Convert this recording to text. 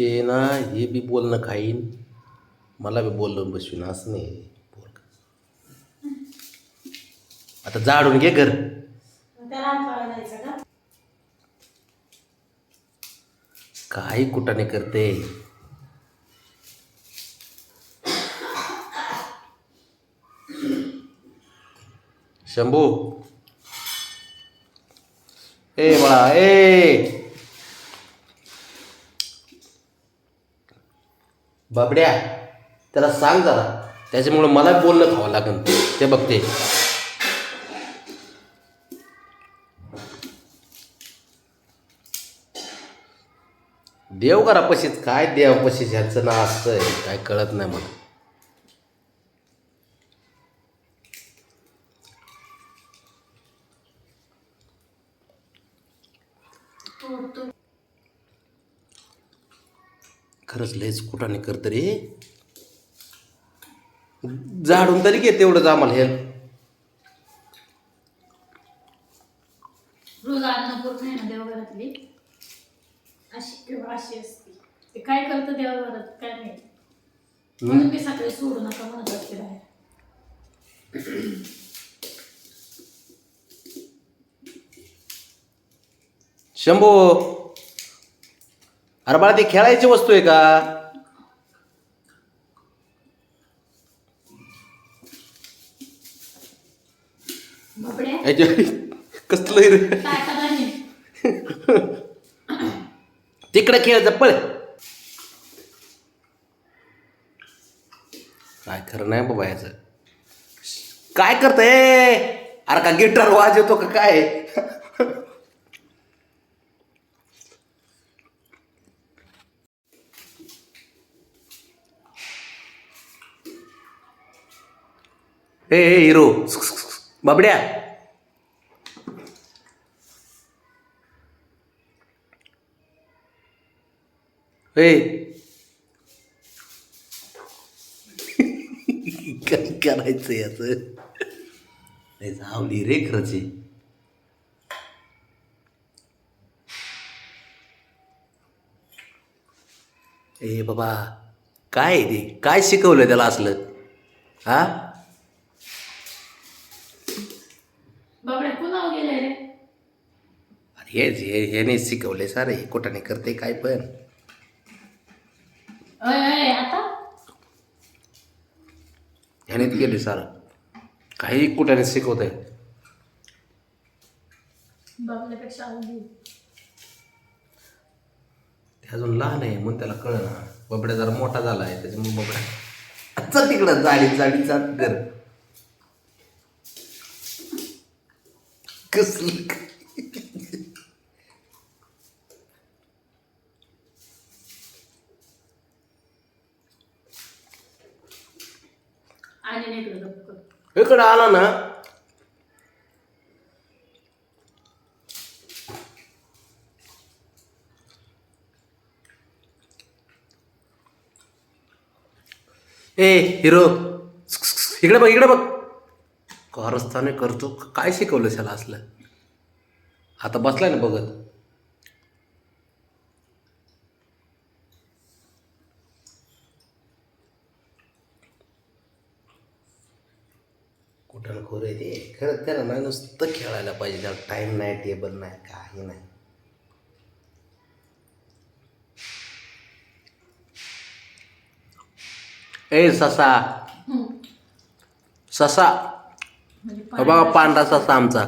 हे ना हे बी बोलणं खाईन मला बी बोलून बसवीन असं नाही. आता जाडून घे घर. काही कुठाने करते. शंभू ए बाळा ए बाबड्या त्याला सांग जरा त्याच्यामुळे मला बोलणं खावं लागेल ते बघते. देवघरापाशीच काय देवापाशी ह्याचं ना असतंय काय कळत नाही मला. खरंच लयच कुठाने करत रे. झाडून तरी घे तेवढंच आम्हाला हेल्प. रोज अन्नपूर्णा आहे ना देवघरातली अशी किंवा अशी असते. ते काय करतं देवघरात काय नाही म्हणून मी सकाळी सोडू नका म्हणत असते बाहेर. शंभू अरे बाळा ती खेळायची वस्तू आहे का. कसलं रे तिकडे खेळायचं पळ. काय खरं नाही बाबा याचं. काय करतंय अरे का गिटार वाजवतो का काय. ए हिरो बाबड्या ए काय करायचं याचं. जावली रे खरंच. ए बाबा काय ते काय शिकवलं त्याला असलं हा. बाबड्या कुणावर गेले रे. हेच हे शिकवले सारे कोटाने करते काय पण. आता ह्यानेच गेले सारं काही कुठाने शिकवत आहे. बाबल्यापेक्षा अजून लहान आहे म्हणून त्याला कळ ना. बबड्या जरा मोठा झाला आहे त्याच्यामुळे बबड्या चल तिकडं जाडी चाल कर. कसलं इकडं आला ना. ए हिरो इकडे बघ कारस्थाने करतो काय शिकवलं त्याला असलं. आता बसलाय ना बघत. कुठं खोर आहे ते खरं त्याला नाही नुसतं खेळायला पाहिजे. त्याला टाईम नाही टेबल नाही काही नाही. ए ससा बघा पांढरा ससा आमचा.